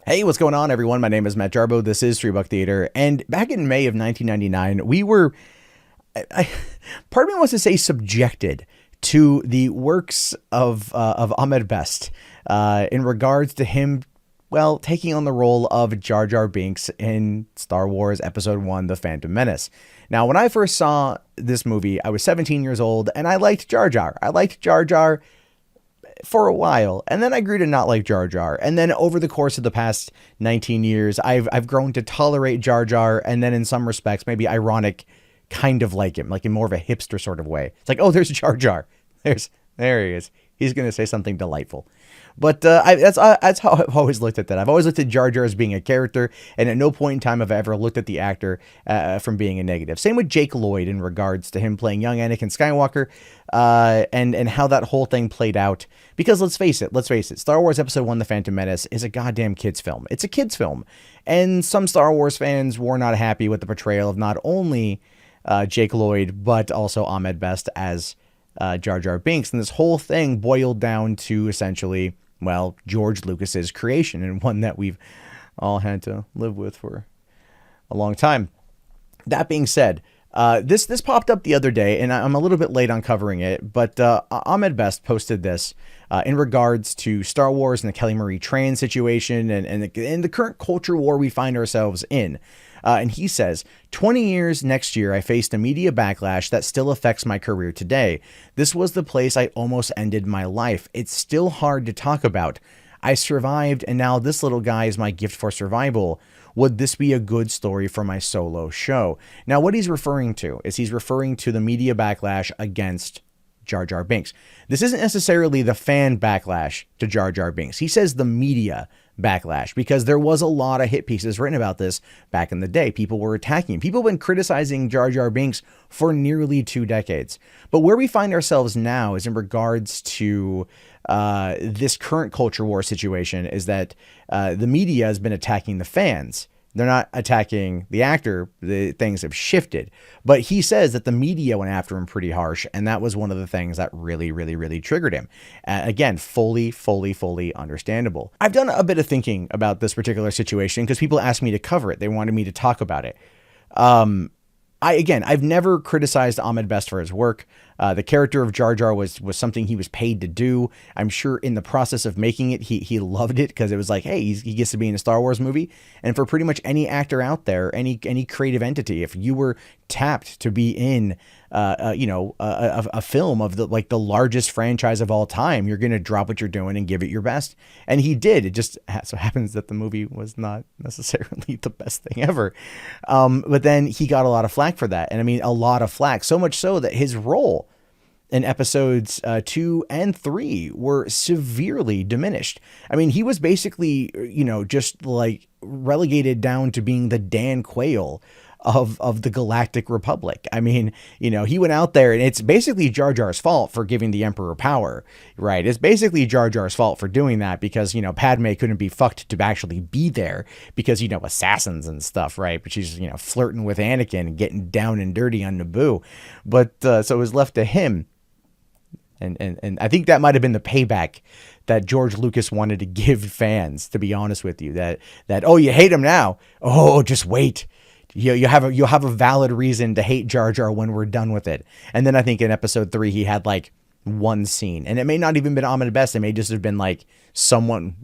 Hey, what's going on, everyone? My name is Matt Jarbo. This is Three Buck Theater. And back in May of 1999, we were, part of me wants to say, subjected to the works of Ahmed Best in regards to him, well, taking on the role of Jar Jar Binks in Star Wars Episode 1, The Phantom Menace. Now, when I first saw this movie, I was 17 years old, and I liked Jar Jar. I liked Jar Jar for a while, and then I grew to not like Jar Jar, and then over the course of the past 19 years I've grown to tolerate Jar Jar, and then in some respects, maybe ironic, kind of like him, like in more of a hipster sort of way. It's like, oh, there's Jar Jar, there he is, he's gonna say something delightful. But that's how I've always looked at that. I've always looked at Jar Jar as being a character, and at no point in time have I ever looked at the actor from being a negative. Same with Jake Lloyd in regards to him playing young Anakin Skywalker, and how that whole thing played out. Because let's face it, Star Wars Episode 1, The Phantom Menace is a goddamn kid's film. It's a kid's film. And some Star Wars fans were not happy with the portrayal of not only Jake Lloyd, but also Ahmed Best as Jar Jar Binks. And this whole thing boiled down to essentially, well, George Lucas's creation, and one that we've all had to live with for a long time. That being said, this popped up the other day, and I'm a little bit late on covering it, but Ahmed Best posted this in regards to Star Wars and the Kelly Marie Tran situation and the current culture war we find ourselves in. And he says, 20 years next year, I faced a media backlash that still affects my career today. This was the place I almost ended my life. It's still hard to talk about. I survived, and now this little guy is my gift for survival. Would this be a good story for my solo show? Now, what he's referring to is he's referring to the media backlash against Jar Jar Binks. This isn't necessarily the fan backlash to Jar Jar Binks. He says the media backlash, because there was a lot of hit pieces written about this back in the day. People were attacking him. People have been criticizing Jar Jar Binks for nearly 2 decades. But where we find ourselves now is in regards to this current culture war situation, is that the media has been attacking the fans. They're not attacking the actor. The things have shifted. But he says that the media went after him pretty harsh, and that was one of the things that really triggered him. Again, fully understandable. I've done a bit of thinking about this particular situation because people asked me to cover it. They wanted me to talk about it. I've never criticized Ahmed Best for his work. The character of Jar Jar was something he was paid to do. I'm sure in the process of making it, he loved it, because it was like, hey, he gets to be in a Star Wars movie. And for pretty much any actor out there, any creative entity, if you were tapped to be in a film of the largest franchise of all time, you're going to drop what you're doing and give it your best. And he did. It just so happens that the movie was not necessarily the best thing ever. But then he got a lot of flack for that. And I mean, a lot of flack, so much so that his role in episodes 2 and 3 were severely diminished. I mean, he was basically, just like relegated down to being the Dan Quayle of the Galactic Republic. I mean, he went out there, and it's basically Jar Jar's fault for giving the Emperor power, right? It's basically Jar Jar's fault for doing that because, Padme couldn't be fucked to actually be there because, assassins and stuff, right? But she's, flirting with Anakin and getting down and dirty on Naboo. But so it was left to him. And I think that might have been the payback that George Lucas wanted to give fans, to be honest with you, that, oh, you hate him now. Oh, just wait. You'll have a valid reason to hate Jar Jar when we're done with it. And then I think in episode 3, he had like one scene, and it may not even been Ahmed Best. It may just have been like someone,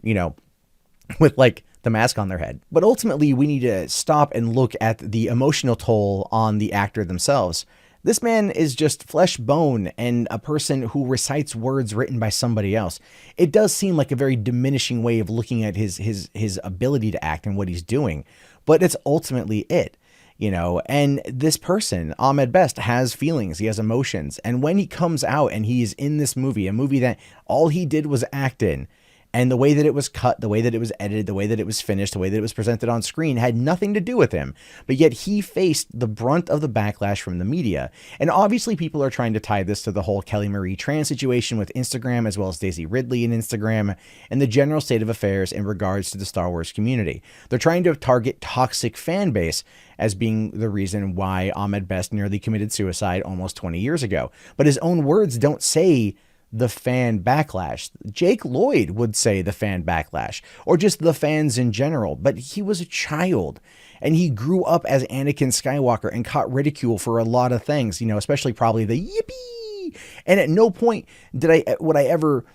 with like the mask on their head. But ultimately, we need to stop and look at the emotional toll on the actor themselves. This man is just flesh, bone, and a person who recites words written by somebody else. It does seem like a very diminishing way of looking at his ability to act and what he's doing, but it's ultimately it, and this person, Ahmed Best, has feelings, he has emotions, and when he comes out and he's in this movie, a movie that all he did was act in, and the way that it was cut, the way that it was edited, the way that it was finished, the way that it was presented on screen had nothing to do with him. But yet he faced the brunt of the backlash from the media. And obviously people are trying to tie this to the whole Kelly Marie Tran situation with Instagram, as well as Daisy Ridley and Instagram, and the general state of affairs in regards to the Star Wars community. They're trying to target toxic fan base as being the reason why Ahmed Best nearly committed suicide almost 20 years ago. But his own words don't say the fan backlash. Jake Lloyd would say the fan backlash, or just the fans in general, but he was a child and he grew up as Anakin Skywalker and caught ridicule for a lot of things, you know, especially probably the yippee. And at no point would I ever,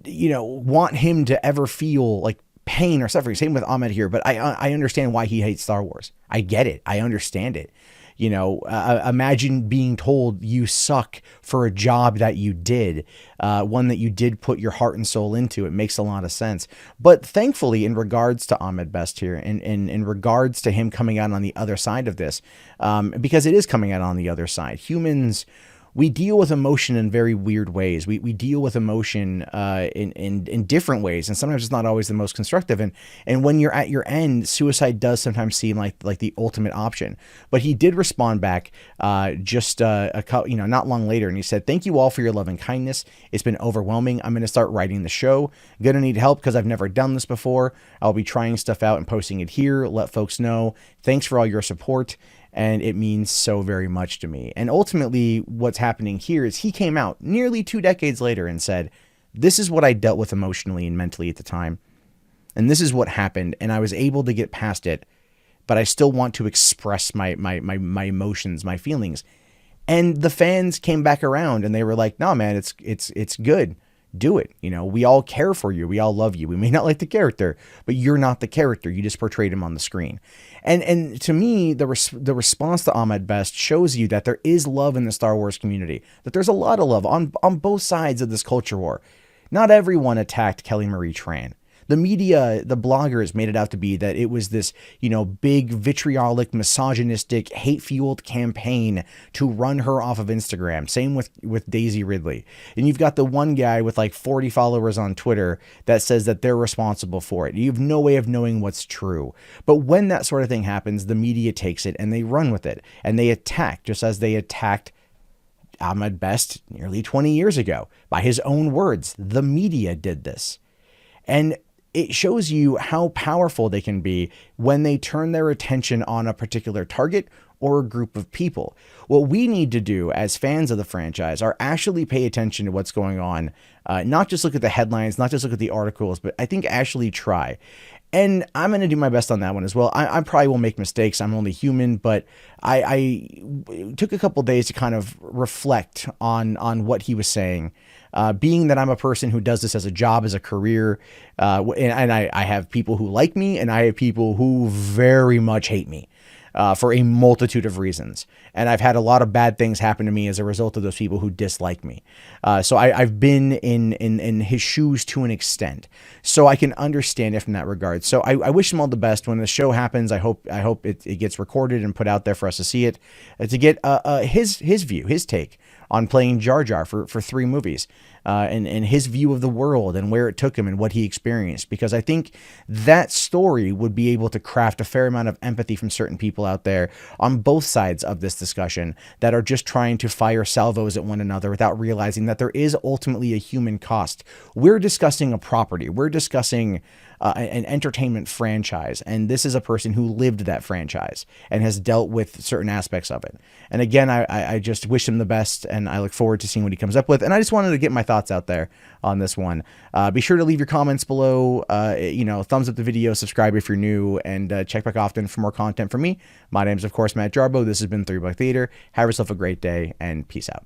you know, want him to ever feel like pain or suffering. Same with Ahmed here, but I understand why he hates Star Wars. I get it. I understand it. You know, imagine being told you suck for a job that you did, one that you did put your heart and soul into. It makes a lot of sense. But thankfully, in regards to Ahmed Best here, and in regards to him coming out on the other side of this, because it is coming out on the other side, humans, we deal with emotion in very weird ways. We deal with emotion in different ways, and sometimes it's not always the most constructive. And when you're at your end, suicide does sometimes seem like the ultimate option. But he did respond back just not long later, and he said, "Thank you all for your love and kindness. It's been overwhelming. I'm going to start writing the show. Gonna need help because I've never done this before. I'll be trying stuff out and posting it here. Let folks know. Thanks for all your support. And it means so very much to me." And ultimately, what's happening here is he came out nearly 2 decades later and said, "This is what I dealt with emotionally and mentally at the time. And this is what happened. And I was able to get past it. But I still want to express my emotions, my feelings." And the fans came back around and they were like, "No, man, it's good. Do it. You know, we all care for you. We all love you. We may not like the character, but you're not the character. You just portrayed him on the screen." And to me, the response to Ahmed Best shows you that there is love in the Star Wars community, that there's a lot of love on both sides of this culture war. Not everyone attacked Kelly Marie Tran. The media, the bloggers made it out to be that it was this, you know, big vitriolic, misogynistic, hate-fueled campaign to run her off of Instagram. Same with Daisy Ridley. And you've got the one guy with like 40 followers on Twitter that says that they're responsible for it. You have no way of knowing what's true. But when that sort of thing happens, the media takes it and they run with it. And they attack, just as they attacked Ahmed Best nearly 20 years ago. By his own words, the media did this. And it shows you how powerful they can be when they turn their attention on a particular target or a group of people. What we need to do as fans of the franchise are actually pay attention to what's going on, not just look at the headlines, not just look at the articles, but I think actually try. And I'm going to do my best on that one as well. I probably will make mistakes. I'm only human, but I took a couple days to kind of reflect on what he was saying. Being that I'm a person who does this as a job, as a career, and I have people who like me and I have people who very much hate me for a multitude of reasons. And I've had a lot of bad things happen to me as a result of those people who dislike me. So I've been in his shoes to an extent. So I can understand it from that regard. So I wish him all the best. When the show happens, I hope it gets recorded and put out there for us to see it, to get his view, his take on playing Jar Jar for 3 movies, and his view of the world and where it took him and what he experienced. Because I think that story would be able to craft a fair amount of empathy from certain people out there on both sides of this discussion that are just trying to fire salvos at one another without realizing that there is ultimately a human cost. We're discussing a property. We're discussing an entertainment franchise, and this is a person who lived that franchise and has dealt with certain aspects of it. And again, I just wish him the best, and I look forward to seeing what he comes up with. And I just wanted to get my thoughts out there on this one. Be sure to leave your comments below, thumbs up the video, subscribe if you're new, and check back often for more content from me. My name is, of course, Matt Jarbo. This has been 3 Buck Theater. Have yourself a great day, and peace out.